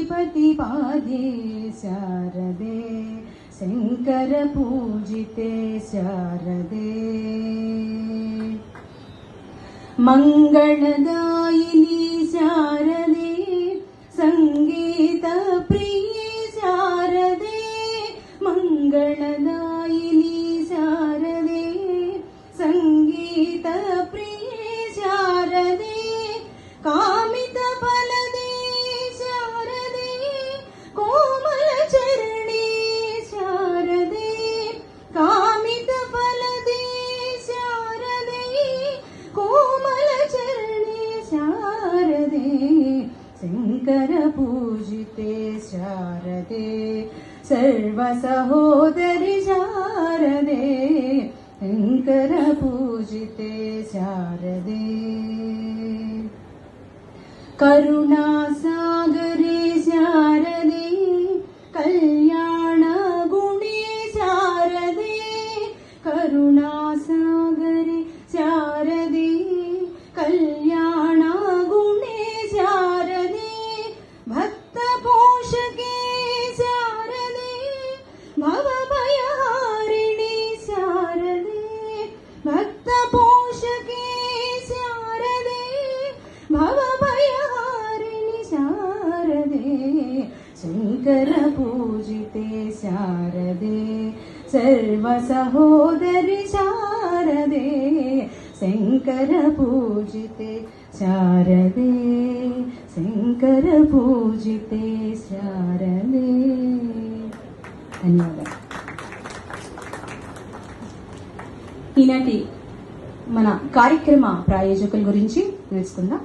प्रतिपाद्ये शारदे शंकर पूजिते शारदे मंगलदायिनी शारदे संगीत प्रिये शारदे मंगलदायिनी शारदे संगीत प्रिये शारदे कामित फलदे शारदे कोमल चरणे शारदे कामित फलदे शारदे कोमल चरणे शारदे शंकर पूजिते शारदे सर्व सहोदरि शारदे शंकर पूजिते शारदे करुणा सागरे शारदे कल्याण गुणे शारदे करुणा सागरे शारदे कल्याण गुणे शारदे भक्त पोषके शारदे भव भयहारिणी शारदे भक्त पोषके शारदे भव भयहारिणी शारदे शंकर पूजिते शारदे सर्व सहोदरि शारदे शंकर पूजिते शारदे शंकर पूजिते शारदे ధన్యవాదాలు. ఈనాటి మన కార్యక్రమ ప్రాయోజకుల గురించి తెలుసుకుందాం.